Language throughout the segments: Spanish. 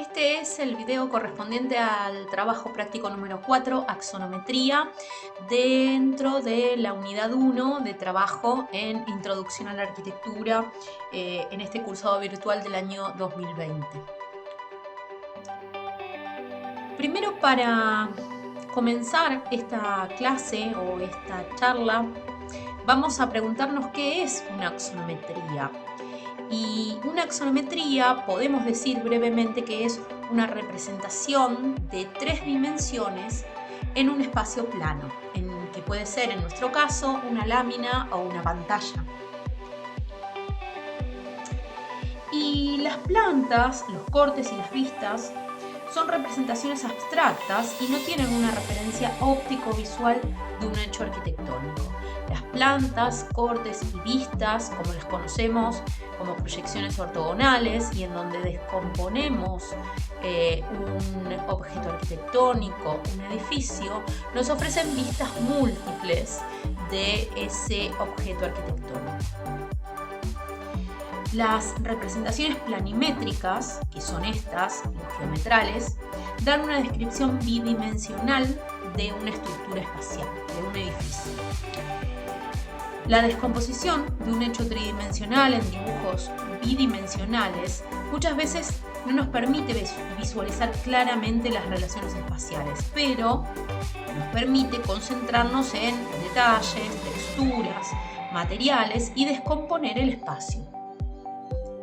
Este es el video correspondiente al trabajo práctico número 4, axonometría, dentro de la unidad 1 de trabajo en Introducción a la Arquitectura, en este cursado virtual del año 2020. Primero, para comenzar esta clase o esta charla, vamos a preguntarnos qué es una axonometría. Y una axonometría podemos decir brevemente que es una representación de 3 dimensiones en un espacio plano, que puede ser en nuestro caso una lámina o una pantalla. Y las plantas, los cortes y las vistas son representaciones abstractas y no tienen una referencia óptico-visual de un hecho arquitectónico. Las plantas, cortes y vistas, como las conocemos como proyecciones ortogonales y en donde descomponemos un objeto arquitectónico, un edificio, nos ofrecen vistas múltiples de ese objeto arquitectónico. Las representaciones planimétricas, que son estas, los geometrales, dan una descripción bidimensional de una estructura espacial, de un edificio. La descomposición de un hecho tridimensional en dibujos bidimensionales muchas veces no nos permite visualizar claramente las relaciones espaciales, pero nos permite concentrarnos en detalles, texturas, materiales y descomponer el espacio.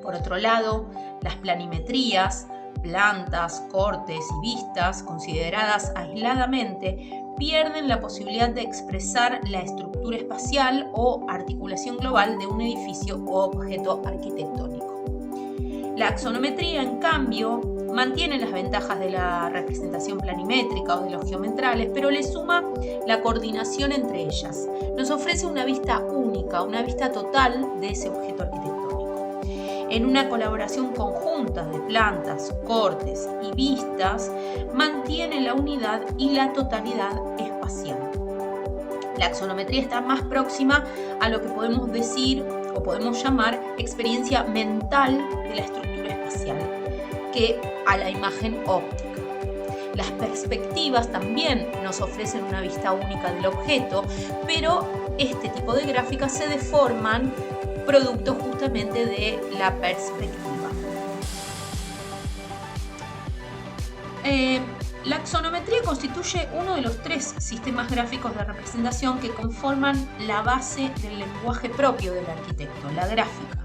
Por otro lado, las planimetrías, plantas, cortes y vistas consideradas aisladamente pierden la posibilidad de expresar la estructura espacial o articulación global de un edificio o objeto arquitectónico. La axonometría, en cambio, mantiene las ventajas de la representación planimétrica o de los geometrales, pero le suma la coordinación entre ellas. Nos ofrece una vista única, una vista total de ese objeto arquitectónico. En una colaboración conjunta de plantas, cortes y vistas, mantiene la unidad y la totalidad espacial. La axonometría está más próxima a lo que podemos decir o podemos llamar experiencia mental de la estructura espacial que a la imagen óptica. Las perspectivas también nos ofrecen una vista única del objeto, pero este tipo de gráficas se deforman producto justamente de la perspectiva. La axonometría constituye uno de los 3 sistemas gráficos de representación que conforman la base del lenguaje propio del arquitecto, la gráfica.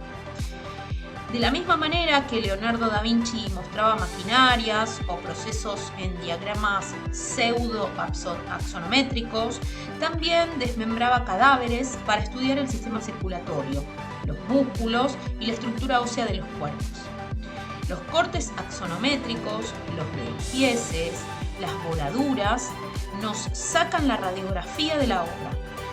De la misma manera que Leonardo da Vinci mostraba maquinarias o procesos en diagramas pseudo-axonométricos, también desmembraba cadáveres para estudiar el sistema circulatorio, los músculos y la estructura ósea de los cuerpos. Los cortes axonométricos, los despieces, las voladuras nos sacan la radiografía de la obra,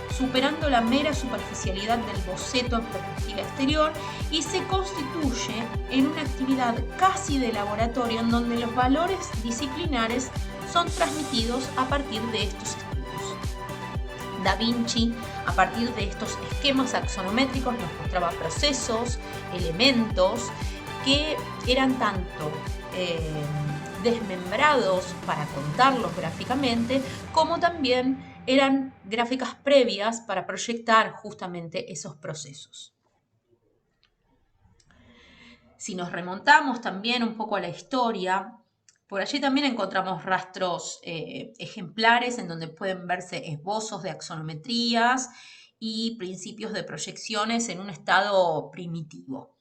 superando la mera superficialidad del boceto en perspectiva exterior, y se constituye en una actividad casi de laboratorio en donde los valores disciplinares son transmitidos a partir de estos estudios. Da Vinci, a partir de estos esquemas axonométricos, nos mostraba procesos, elementos que eran tanto desmembrados para contarlos gráficamente, como también eran gráficas previas para proyectar justamente esos procesos. Si nos remontamos también un poco a la historia, por allí también encontramos rastros ejemplares en donde pueden verse esbozos de axonometrías y principios de proyecciones en un estado primitivo.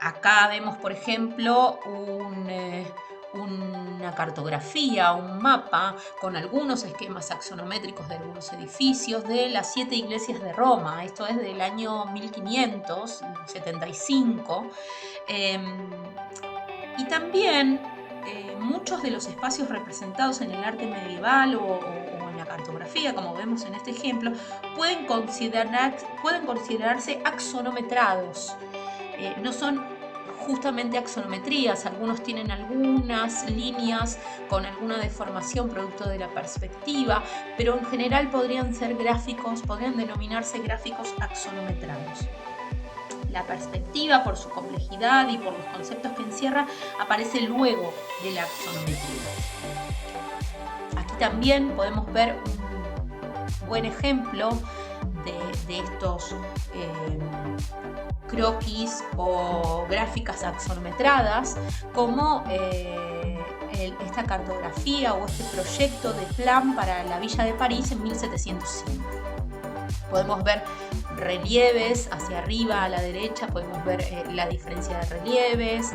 Acá vemos, por ejemplo, una cartografía, un mapa con algunos esquemas axonométricos de algunos edificios de las 7 iglesias de Roma. Esto es del año 1575. Y también muchos de los espacios representados en el arte medieval o en la cartografía, como vemos en este ejemplo, pueden considerarse axonometrados. No son justamente axonometrías, algunos tienen algunas líneas con alguna deformación producto de la perspectiva, pero en general podrían ser gráficos, podrían denominarse gráficos axonometrados. La perspectiva, por su complejidad y por los conceptos que encierra, aparece luego de la axonometría. Aquí también podemos ver un buen ejemplo de estos croquis o gráficas axonometradas, como esta cartografía o este proyecto de plan para la Villa de París en 1705. Podemos ver relieves hacia arriba a la derecha, podemos ver la diferencia de relieves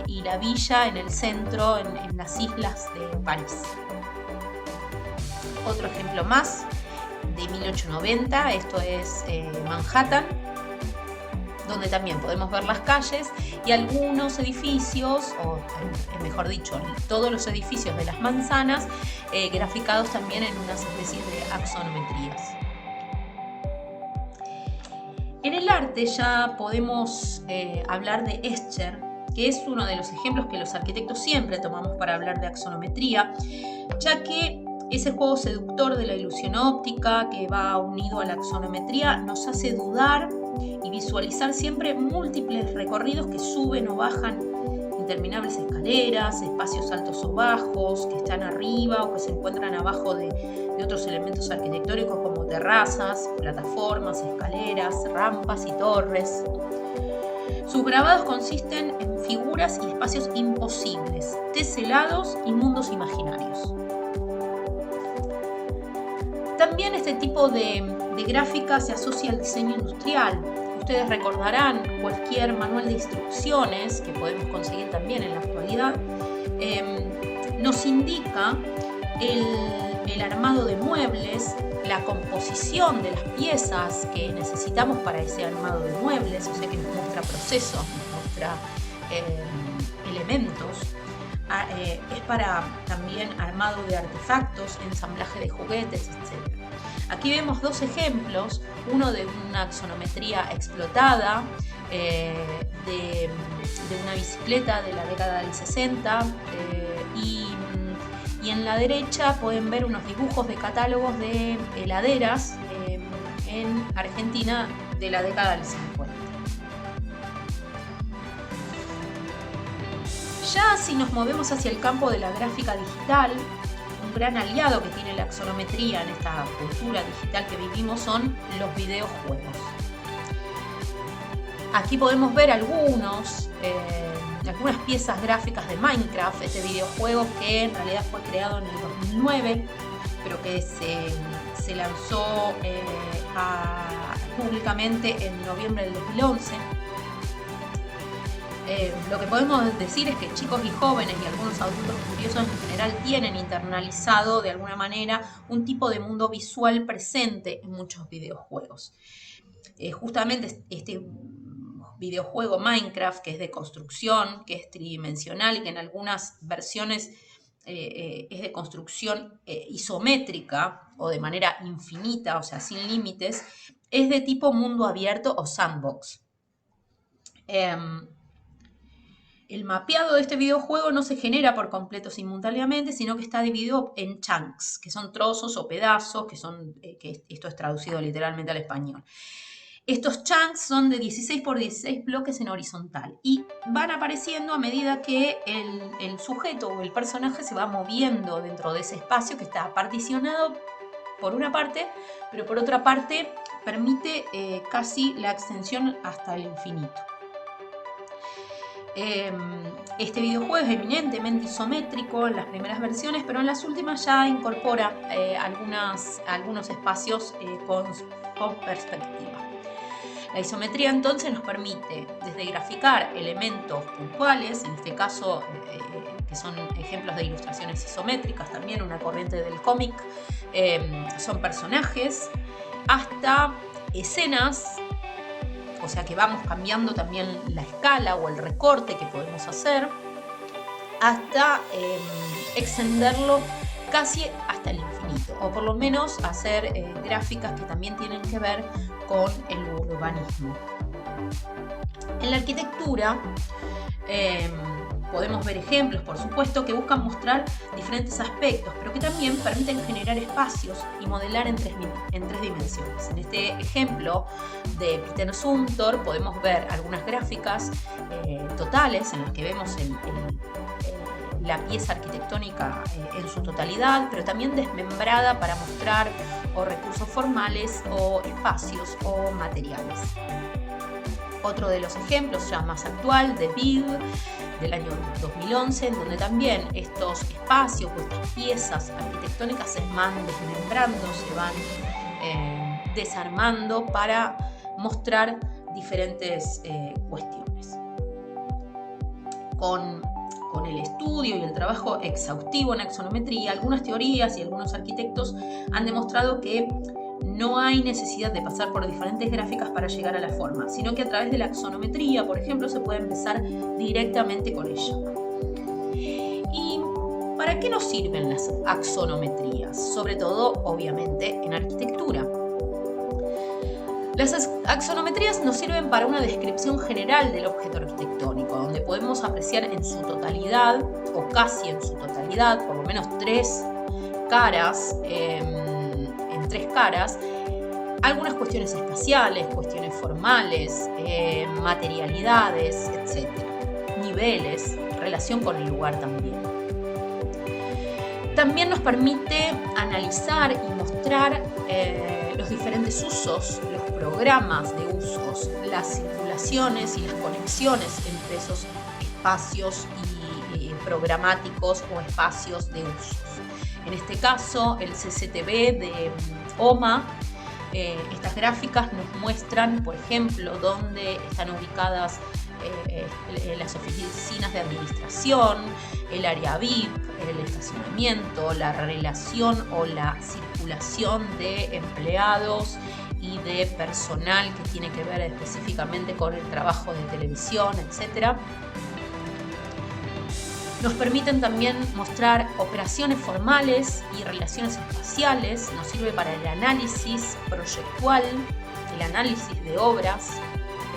y la villa en el centro, en las islas de París. Otro ejemplo más de 1890, esto es Manhattan, donde también podemos ver las calles y algunos edificios, o mejor dicho, todos los edificios de las manzanas, graficados también en unas especies de axonometrías. En el arte ya podemos hablar de Escher, que es uno de los ejemplos que los arquitectos siempre tomamos para hablar de axonometría, ya que ese juego seductor de la ilusión óptica que va unido a la axonometría nos hace dudar y visualizar siempre múltiples recorridos que suben o bajan interminables escaleras, espacios altos o bajos, que están arriba o que se encuentran abajo de otros elementos arquitectónicos como terrazas, plataformas, escaleras, rampas y torres. Sus grabados consisten en figuras y espacios imposibles, teselados y mundos imaginarios. También este tipo de gráfica se asocia al diseño industrial. Ustedes recordarán cualquier manual de instrucciones que podemos conseguir también en la actualidad, nos indica el armado de muebles, la composición de las piezas que necesitamos para ese armado de muebles, o sea que nos muestra procesos, nos muestra elementos. Es para también armado de artefactos, ensamblaje de juguetes, etc. Aquí vemos dos ejemplos, uno de una axonometría explotada, de una bicicleta de la década del 60, y en la derecha pueden ver unos dibujos de catálogos de heladeras en Argentina de la década del 50. Ya si nos movemos hacia el campo de la gráfica digital, un gran aliado que tiene la axonometría en esta cultura digital que vivimos son los videojuegos. Aquí podemos ver algunas piezas gráficas de Minecraft, este videojuego que en realidad fue creado en el 2009, pero que se lanzó públicamente en noviembre del 2011. Lo que podemos decir es que chicos y jóvenes y algunos adultos curiosos en general tienen internalizado de alguna manera un tipo de mundo visual presente en muchos videojuegos. Justamente este videojuego Minecraft, que es de construcción, que es tridimensional y que en algunas versiones es de construcción isométrica o de manera infinita, o sea, sin límites, es de tipo mundo abierto o sandbox. El mapeado de este videojuego no se genera por completo simultáneamente, sino que está dividido en chunks, que son trozos o pedazos, que esto es traducido literalmente al español. Estos chunks son de 16 por 16 bloques en horizontal y van apareciendo a medida que el sujeto o el personaje se va moviendo dentro de ese espacio que está particionado por una parte, pero por otra parte permite casi la extensión hasta el infinito. Este videojuego es eminentemente isométrico en las primeras versiones, pero en las últimas ya incorpora algunos espacios con perspectiva. La isometría entonces nos permite desde graficar elementos puntuales, en este caso que son ejemplos de ilustraciones isométricas, también una corriente del cómic, son personajes, hasta escenas. O sea que vamos cambiando también la escala o el recorte que podemos hacer hasta extenderlo casi hasta el infinito, o por lo menos hacer gráficas que también tienen que ver con el urbanismo. En la arquitectura podemos ver ejemplos, por supuesto, que buscan mostrar diferentes aspectos, pero que también permiten generar espacios y modelar en tres dimensiones. En este ejemplo de Peter Zumthor podemos ver algunas gráficas totales en las que vemos la pieza arquitectónica en su totalidad, pero también desmembrada para mostrar o recursos formales o espacios o materiales. Otro de los ejemplos ya más actual, de Big, del año 2011, en donde también estos espacios o estas piezas arquitectónicas se van desmembrando, se van desarmando para mostrar diferentes cuestiones. Con el estudio y el trabajo exhaustivo en axonometría, algunas teorías y algunos arquitectos han demostrado que no hay necesidad de pasar por diferentes gráficas para llegar a la forma, sino que a través de la axonometría, por ejemplo, se puede empezar directamente con ella. ¿Y para qué nos sirven las axonometrías? Sobre todo, obviamente, en arquitectura. Las axonometrías nos sirven para una descripción general del objeto arquitectónico, donde podemos apreciar en su totalidad, o casi en su totalidad, por lo menos tres caras, algunas cuestiones espaciales, cuestiones formales, materialidades, etc. Niveles, relación con el lugar también. También nos permite analizar y mostrar los diferentes usos, los programas de usos, las circulaciones y las conexiones entre esos espacios programáticos o espacios de usos. En este caso, el CCTV de OMA, estas gráficas nos muestran, por ejemplo, dónde están ubicadas las oficinas de administración, el área VIP, el estacionamiento, la relación o la circulación de empleados y de personal que tiene que ver específicamente con el trabajo de televisión, etc. Nos permiten también mostrar operaciones formales y relaciones espaciales. Nos sirve para el análisis proyectual, el análisis de obras.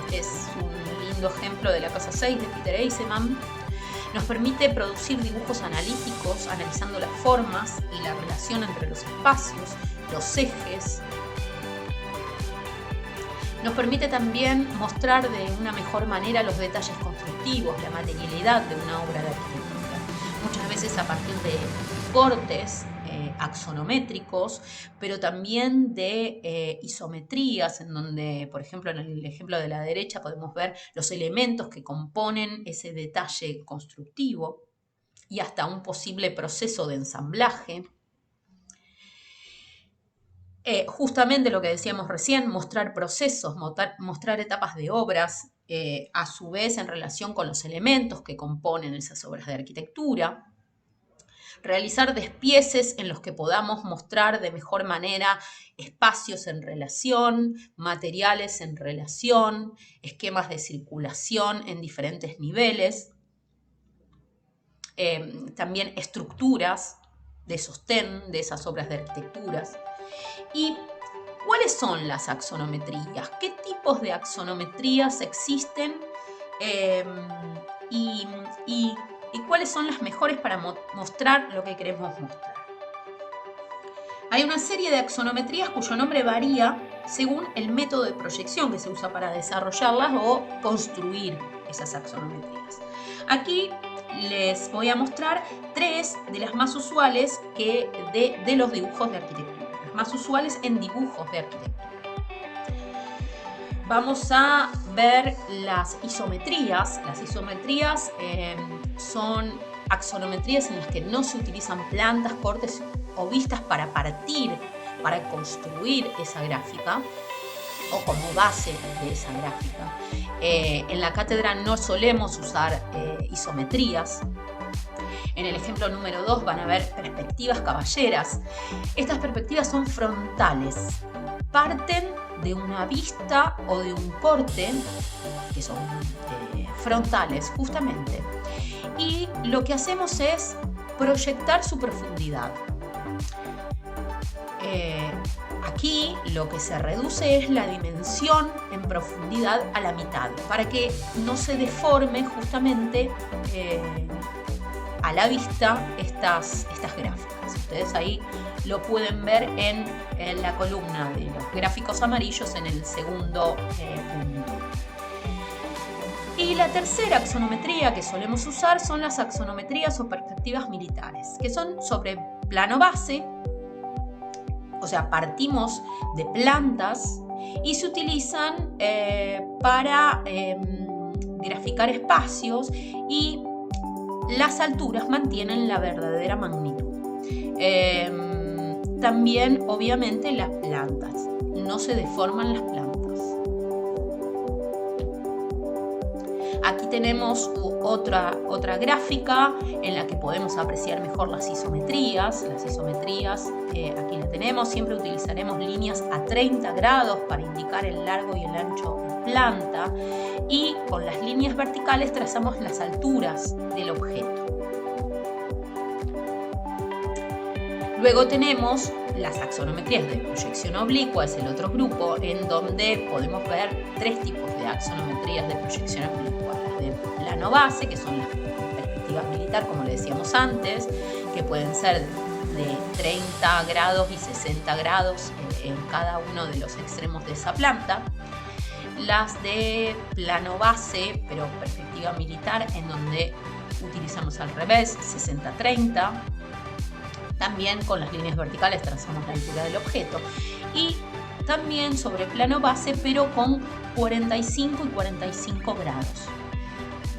Este es un lindo ejemplo de la casa 6 de Peter Eisenman. Nos permite producir dibujos analíticos, analizando las formas y la relación entre los espacios, los ejes. Nos permite también mostrar de una mejor manera los detalles constructivos, la materialidad de una obra de arquitectura. Muchas veces a partir de cortes axonométricos, pero también de isometrías, en donde, por ejemplo, en el ejemplo de la derecha podemos ver los elementos que componen ese detalle constructivo y hasta un posible proceso de ensamblaje. Justamente lo que decíamos recién, mostrar procesos, mostrar etapas de obras, a su vez en relación con los elementos que componen esas obras de arquitectura. Realizar despieces en los que podamos mostrar de mejor manera espacios en relación, materiales en relación, esquemas de circulación en diferentes niveles. También estructuras de sostén de esas obras de arquitecturas. ¿Y cuáles son las axonometrías? ¿Qué tipos de axonometrías existen? Y cuáles son las mejores para mostrar lo que queremos mostrar. Hay una serie de axonometrías cuyo nombre varía según el método de proyección que se usa para desarrollarlas o construir esas axonometrías. Aquí les voy a mostrar tres de las más usuales de los dibujos de arquitectura, las más usuales en dibujos de arquitectura. Vamos a ver las isometrías. Las isometrías son axonometrías en las que no se utilizan plantas, cortes o vistas para partir, para construir esa gráfica o como base de esa gráfica. En la cátedra no solemos usar isometrías. En el ejemplo número 2 van a ver perspectivas caballeras. Estas perspectivas son frontales. Parten de una vista o de un corte, que son frontales justamente. Y lo que hacemos es Aquí lo que se reduce es la dimensión en profundidad a la mitad, para que no se deforme justamente a la vista estas gráficas. Ustedes ahí lo pueden ver en la columna de los gráficos amarillos en el segundo punto. Y la tercera axonometría que solemos usar son las axonometrías o perspectivas militares, que son sobre plano base, o sea, partimos de plantas y se utilizan para graficar espacios, y las alturas mantienen la verdadera magnitud. También, obviamente, las plantas. No se deforman las plantas. Aquí tenemos otra gráfica en la que podemos apreciar mejor las isometrías. Las isometrías, aquí la tenemos. Siempre utilizaremos líneas a 30 grados para indicar el largo y el ancho de planta. Y con las líneas verticales trazamos las alturas del objeto. Luego tenemos las axonometrías de proyección oblicua, es el otro grupo, en donde podemos ver tres tipos de axonometrías de proyección oblicua. Las de plano base, que son las perspectivas militar, como le decíamos antes, que pueden ser de 30 grados y 60 grados en cada uno de los extremos de esa planta. Las de plano base, pero perspectiva militar, en donde utilizamos al revés, 60-30. También con las líneas verticales trazamos la altura del objeto. Y también sobre plano base, pero con 45 y 45 grados.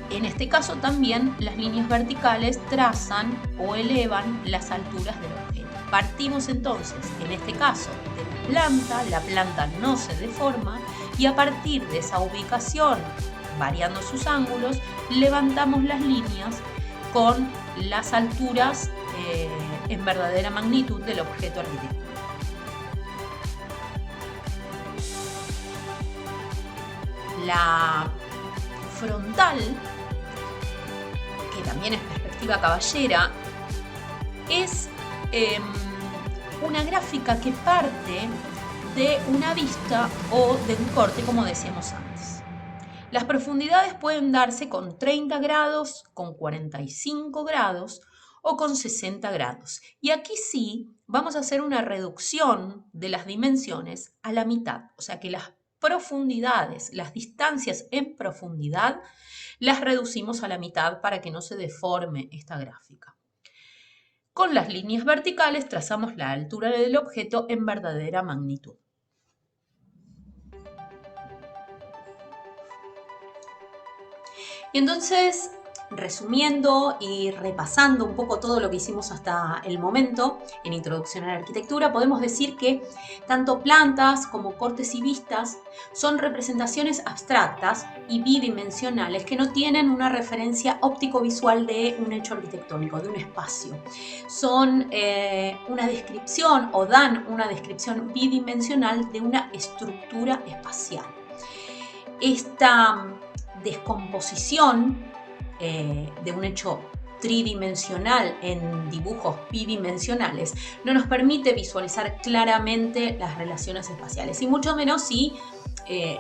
En este caso también las líneas verticales trazan o elevan las alturas del objeto. Partimos entonces, en este caso, de la planta no se deforma, y a partir de esa ubicación, variando sus ángulos, levantamos las líneas con las alturas en verdadera magnitud del objeto arquitectónico. La frontal, que también es perspectiva caballera, es una gráfica que parte de una vista o de un corte, como decíamos antes. Las profundidades pueden darse con 30 grados, con 45 grados o con 60 grados. Y aquí sí vamos a hacer una reducción de las dimensiones a la mitad. O sea que las profundidades, las distancias en profundidad, las reducimos a la mitad para que no se deforme esta gráfica. Con las líneas verticales trazamos la altura del objeto en verdadera magnitud. Y entonces, resumiendo y repasando un poco todo lo que hicimos hasta el momento en Introducción a la Arquitectura, podemos decir que tanto plantas como cortes y vistas son representaciones abstractas y bidimensionales que no tienen una referencia óptico-visual de un hecho arquitectónico, de un espacio. Son una descripción o dan una descripción bidimensional de una estructura espacial. Esta descomposición de un hecho tridimensional en dibujos bidimensionales no nos permite visualizar claramente las relaciones espaciales, y mucho menos si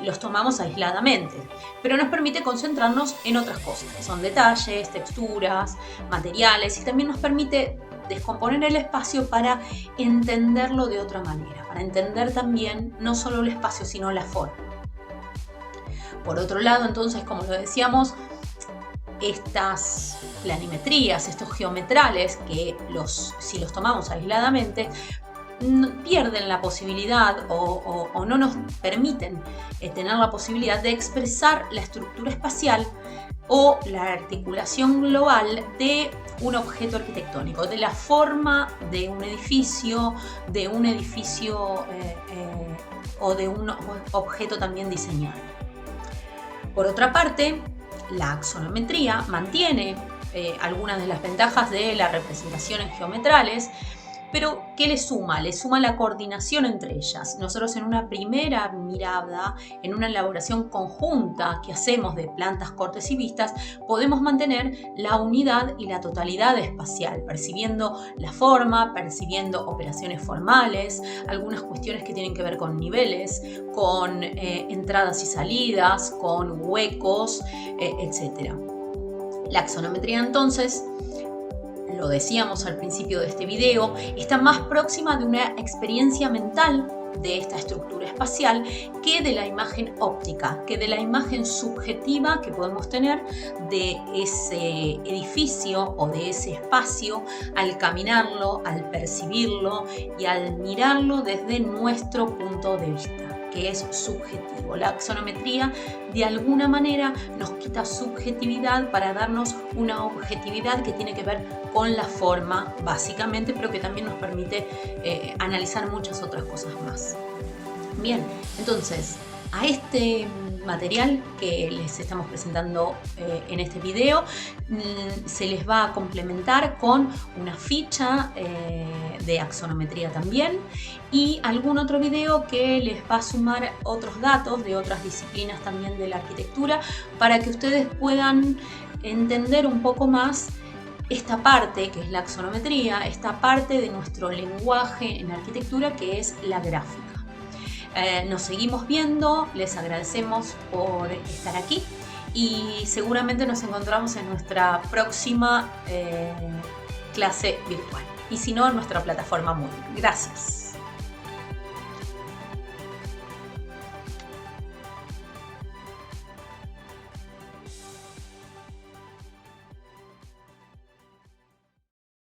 los tomamos aisladamente, pero nos permite concentrarnos en otras cosas, que son detalles, texturas, materiales, y también nos permite descomponer el espacio para entenderlo de otra manera, para entender también no solo el espacio, sino la forma. Por otro lado, entonces, como lo decíamos, estas planimetrías, estos geometrales, que si los tomamos aisladamente, pierden la posibilidad o no nos permiten tener la posibilidad de expresar la estructura espacial o la articulación global de un objeto arquitectónico, de la forma de un edificio o de un objeto también diseñado. Por otra parte, la axonometría mantiene algunas de las ventajas de las representaciones geometrales, Pero ¿qué le suma? Le suma la coordinación entre ellas. Nosotros en una primera mirada, en una elaboración conjunta que hacemos de plantas, cortes y vistas, podemos mantener la unidad y la totalidad espacial, percibiendo la forma, percibiendo operaciones formales, algunas cuestiones que tienen que ver con niveles, con entradas y salidas, con huecos, etc. La axonometría, entonces, lo decíamos al principio de este video, está más próxima de una experiencia mental de esta estructura espacial que de la imagen óptica, que de la imagen subjetiva que podemos tener de ese edificio o de ese espacio al caminarlo, al percibirlo y al mirarlo desde nuestro punto de vista, que es subjetivo. La axonometría de alguna manera nos quita subjetividad para darnos una objetividad que tiene que ver con la forma básicamente, pero que también nos permite analizar muchas otras cosas más. Bien, entonces a este material que les estamos presentando en este video se les va a complementar con una ficha de axonometría también y algún otro video que les va a sumar otros datos de otras disciplinas también de la arquitectura para que ustedes puedan entender un poco más esta parte que es la axonometría, esta parte de nuestro lenguaje en arquitectura que es la gráfica. Nos seguimos viendo, les agradecemos por estar aquí y seguramente nos encontramos en nuestra próxima clase virtual y si no en nuestra plataforma móvil. Gracias.